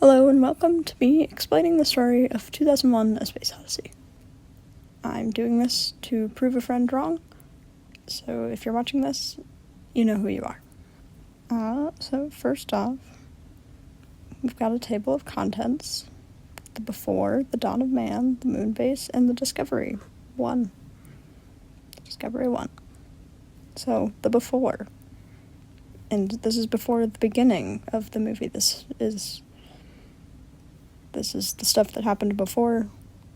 Hello and welcome to me explaining the story of 2001: A Space Odyssey. I'm doing this to prove a friend wrong, so if you're watching this, you know who you are. So first off, we've got a table of contents: the before, the dawn of man, the moon base, and the Discovery 1. Discovery 1. So, the before. And this is before the beginning of the movie. This is the stuff that happened before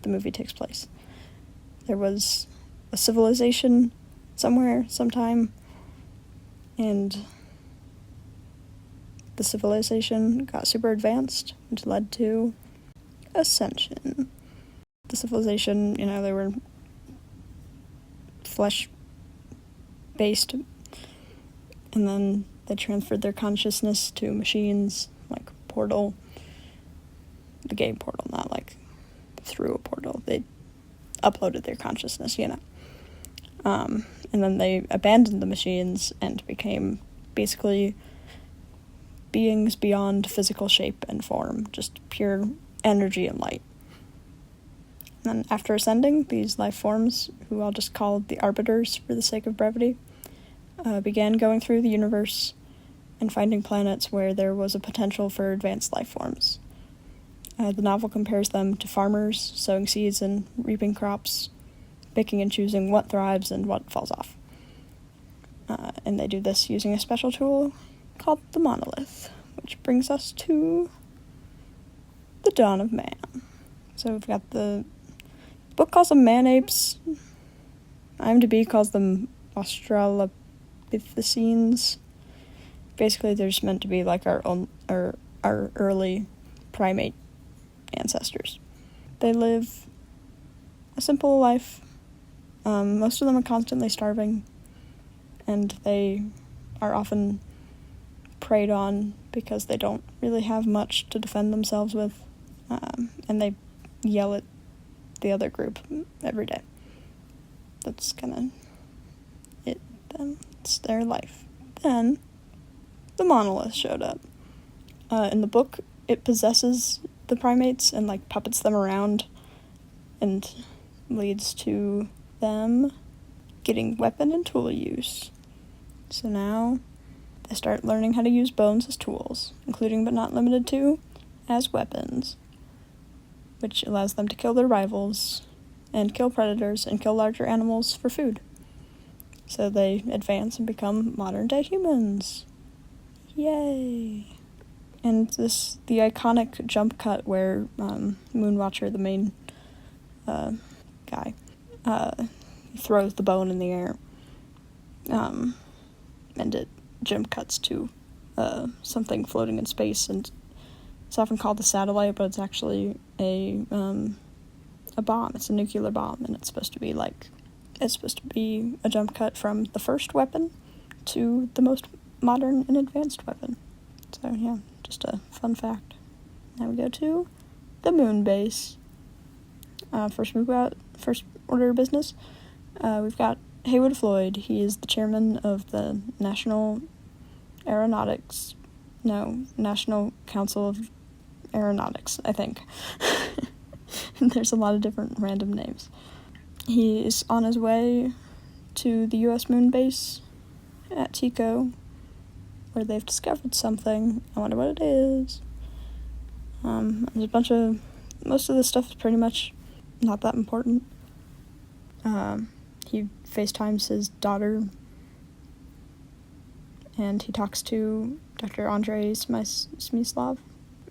the movie takes place. There was a civilization somewhere, sometime, and the civilization got super advanced, which led to ascension. The civilization, they were flesh-based, and then they transferred their consciousness to machines, like Portal, the game Portal, not like through a portal. They uploaded their consciousness, and then they abandoned the machines and became basically beings beyond physical shape and form, just pure energy and light. And then after ascending, these life forms, who I'll just call the Arbiters for the sake of brevity, began going through the universe and finding planets where there was a potential for advanced life forms. The novel compares them to farmers sowing seeds and reaping crops, picking and choosing what thrives and what falls off. And they do this using a special tool called the monolith, which brings us to the dawn of man. So we've got the book calls them man-apes. IMDb calls them Australopithecines. Basically, they're just meant to be like our early primate ancestors. They live a simple life. Most of them are constantly starving, and they are often preyed on because they don't really have much to defend themselves with, and they yell at the other group every day. That's kind of it. It's their life. Then the monolith showed up. In the book, it possesses the primates and puppets them around, and leads to them getting weapon and tool use. So now they start learning how to use bones as tools, including but not limited to as weapons, which allows them to kill their rivals and kill predators and kill larger animals for food. So they advance and become modern-day humans. Yay! And the iconic jump cut where Moonwatcher, the main guy, throws the bone in the air, and it jump cuts to something floating in space, and it's often called a satellite, but it's actually a bomb. It's a nuclear bomb, and it's supposed to be a jump cut from the first weapon to the most modern and advanced weapon. So yeah, just a fun fact. Now we go to the moon base. First order of business. We've got Haywood Floyd. He is the chairman of the National Council of Aeronautics, I think. There's a lot of different random names. He is on his way to the U.S. moon base at Tycho, where they've discovered something. I wonder what it is. There's most of this stuff is pretty much not that important. He FaceTimes his daughter, and he talks to Dr. Andrei Smyslov.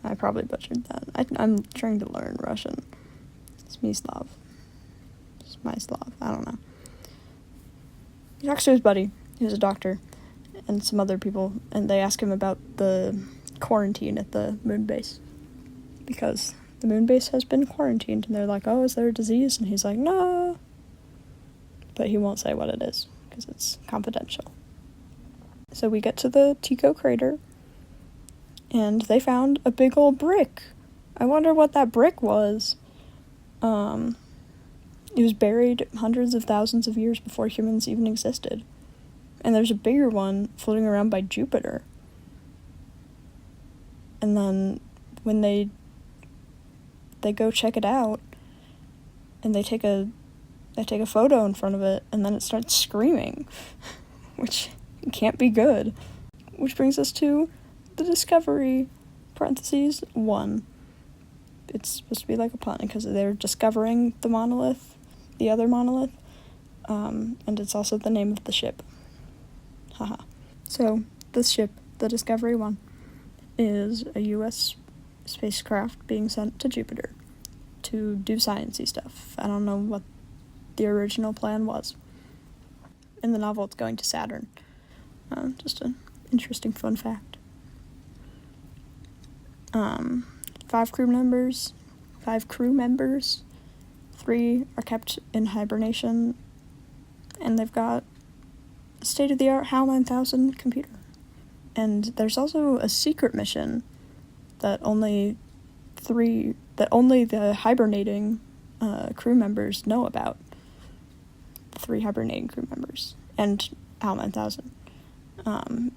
I probably butchered that. I'm trying to learn Russian. Smyslov, I don't know. He talks to his buddy, who's a doctor, and some other people, and they ask him about the quarantine at the moon base, because the moon base has been quarantined, and they're like, oh, is there a disease? And he's like, no, but he won't say what it is, because it's confidential. So we get to the Tycho crater, and they found a big old brick. I wonder what that brick was. It was buried hundreds of thousands of years before humans even existed. And there's a bigger one floating around by Jupiter. And then when they go check it out, and they take a photo in front of it, and then it starts screaming, which can't be good. Which brings us to the discovery, parentheses, 1. It's supposed to be like a pun, because they're discovering the monolith, the other monolith, and it's also the name of the ship. Haha. So, this ship, the Discovery 1, is a U.S. spacecraft being sent to Jupiter to do science-y stuff. I don't know what the original plan was. In the novel, it's going to Saturn. Just an interesting fun fact. 5 crew members. 3 are kept in hibernation, and they've got a state-of-the-art HAL 9000 computer. And there's also a secret mission that only the hibernating crew members know about. The 3 hibernating crew members and HAL 9000.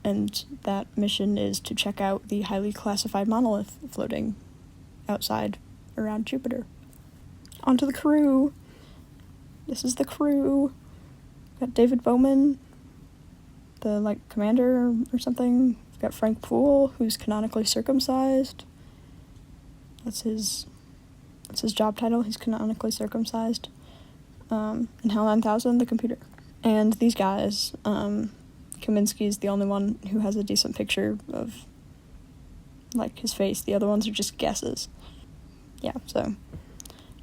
And that mission is to check out the highly classified monolith floating outside around Jupiter. Onto the crew. This is the crew. Got David Bowman, the commander or something. We've got Frank Poole, who's canonically circumcised. That's his job title. He's canonically circumcised. And HAL 9000, the computer. And these guys, Kaminsky's the only one who has a decent picture of his face. The other ones are just guesses. Yeah, so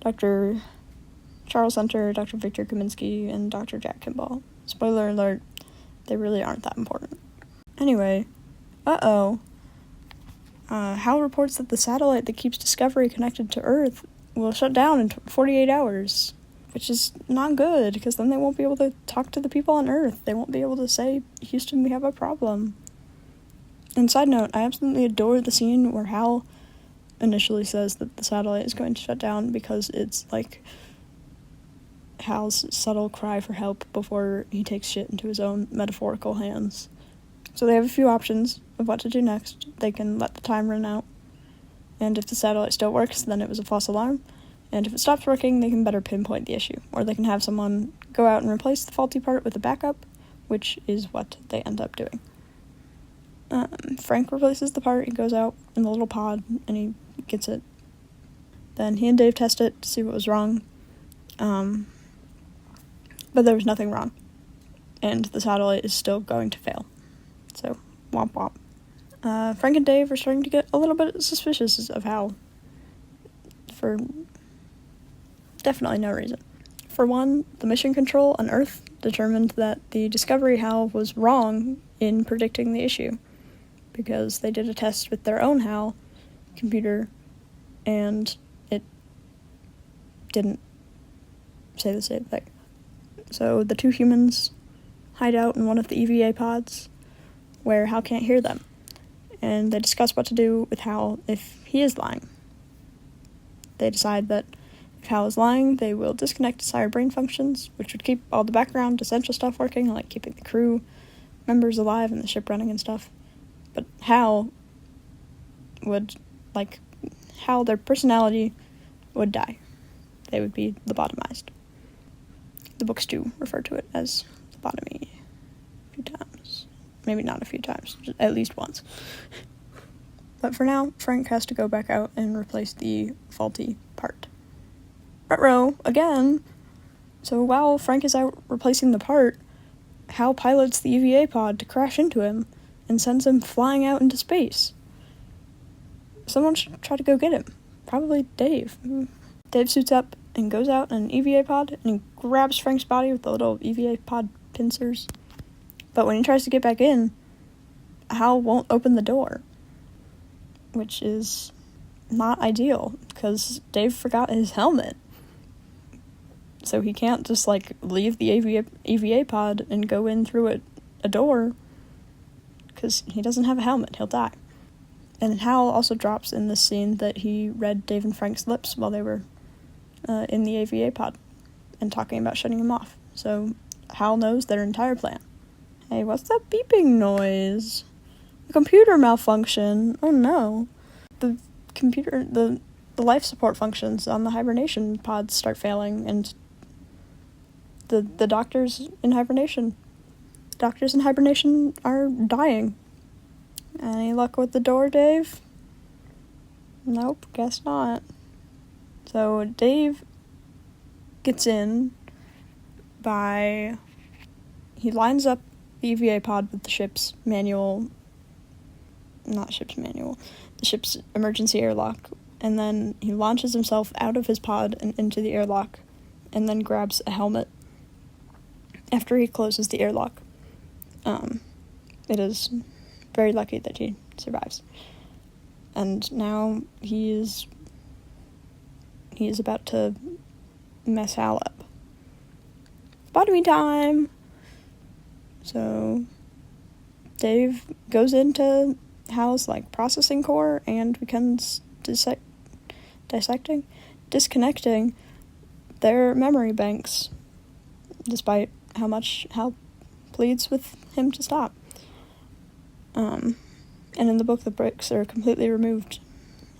Dr. Charles Hunter, Dr. Victor Kaminsky, and Dr. Jack Kimball. Spoiler alert, they really aren't that important. Anyway, Hal reports that the satellite that keeps Discovery connected to Earth will shut down in 48 hours, which is not good, because then they won't be able to talk to the people on Earth. They won't be able to say, Houston, we have a problem. And side note, I absolutely adore the scene where Hal initially says that the satellite is going to shut down, because it's Hal's subtle cry for help before he takes shit into his own metaphorical hands. So they have a few options of what to do next. They can let the time run out, and if the satellite still works, then it was a false alarm, and if it stops working, they can better pinpoint the issue, or they can have someone go out and replace the faulty part with a backup, which is what they end up doing. Frank replaces the part. He goes out in the little pod, and he gets it. Then he and Dave test it to see what was wrong, but there was nothing wrong, and the satellite is still going to fail. So, womp womp. Frank and Dave are starting to get a little bit suspicious of Hal, for definitely no reason. For one, the mission control on Earth determined that the Discovery HAL was wrong in predicting the issue, because they did a test with their own HAL computer, and it didn't say the same thing. So the 2 humans hide out in one of the EVA pods, where Hal can't hear them, and they discuss what to do with Hal if he is lying. They decide that if Hal is lying, they will disconnect his higher brain functions, which would keep all the background essential stuff working, like keeping the crew members alive and the ship running and stuff. But Hal would, their personality would die. They would be lobotomized. The books do refer to it as lobotomy a few times. Maybe not a few times, just at least once. But for now, Frank has to go back out and replace the faulty part. Ruh-roh, again! So while Frank is out replacing the part, Hal pilots the EVA pod to crash into him and sends him flying out into space. Someone should try to go get him. Probably Dave. Dave suits up and goes out in an EVA pod, and he grabs Frank's body with the little EVA pod pincers. But when he tries to get back in, Hal won't open the door, which is not ideal, because Dave forgot his helmet. So he can't just, leave the EVA pod and go in through a door, because he doesn't have a helmet. He'll die. And Hal also drops in this scene that he read Dave and Frank's lips while they were in the EVA pod and talking about shutting him off. So Hal knows their entire plan. Hey, what's that beeping noise? A computer malfunction. Oh no. The the life support functions on the hibernation pods start failing, and the doctors in hibernation are dying. Any luck with the door, Dave? Nope, guess not. So Dave gets in he lines up the EVA pod with the ship's emergency airlock, and then he launches himself out of his pod and into the airlock, and then grabs a helmet after he closes the airlock. It is very lucky that he survives. And now he is about to mess Hal up. Lobotomy time! So Dave goes into Hal's processing core and begins disconnecting their memory banks, despite how much Hal pleads with him to stop. And in the book, the bricks are completely removed.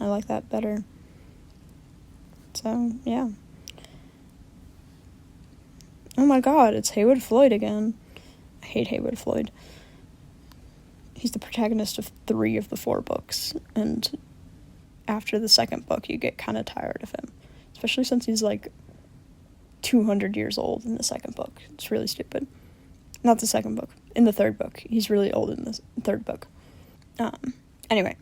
I like that better. So, yeah. Oh my god, it's Haywood Floyd again. I hate Haywood Floyd. He's the protagonist of 3 of the 4 books, and after the second book, you get kind of tired of him. Especially since he's 200 years old in the second book. It's really stupid. Not the second book. In the third book. He's really old in the third book. Anyway.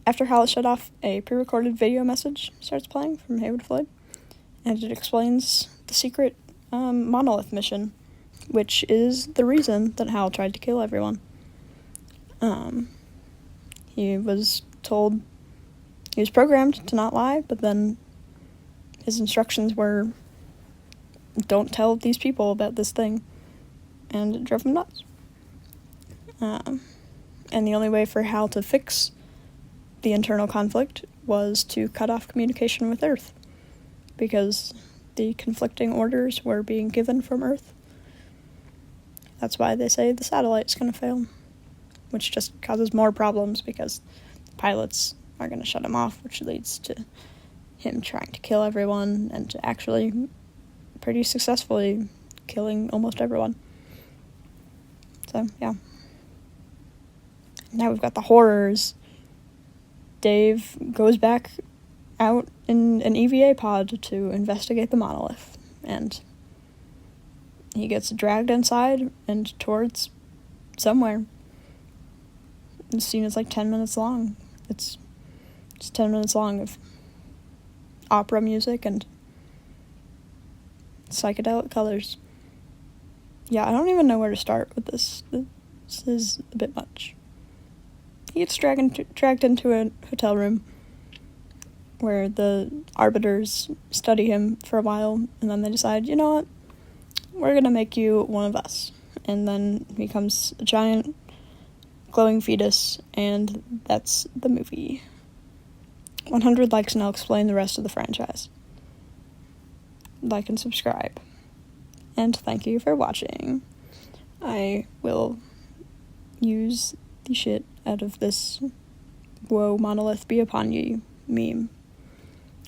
After Hal is shut off, a pre-recorded video message starts playing from Haywood Floyd, and it explains the secret monolith mission, which is the reason that Hal tried to kill everyone. He was programmed to not lie, but then his instructions were, don't tell these people about this thing, and it drove him nuts. And the only way for Hal to fix the internal conflict was to cut off communication with Earth, because the conflicting orders were being given from Earth. That's why they say the satellite's going to fail, which just causes more problems because the pilots are going to shut him off, which leads to him trying to kill everyone and to actually pretty successfully killing almost everyone. So, yeah. Now we've got the horrors. Dave goes back out in an EVA pod to investigate the monolith, and he gets dragged inside and towards somewhere. The scene is 10 minutes long. It's 10 minutes long of opera music and psychedelic colors. Yeah, I don't even know where to start with this. This is a bit much. He gets dragged into a hotel room where the arbiters study him for a while, and then they decide, you know what, we're going to make you one of us. And then he becomes a giant glowing fetus, and that's the movie. 100 likes and I'll explain the rest of the franchise. Like and subscribe. And thank you for watching. I will use the shit out of this "Whoa, monolith be upon ye" meme.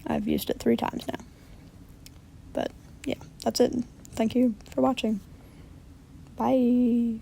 I've used it 3 times now. But yeah, that's it. Thank you for watching. Bye.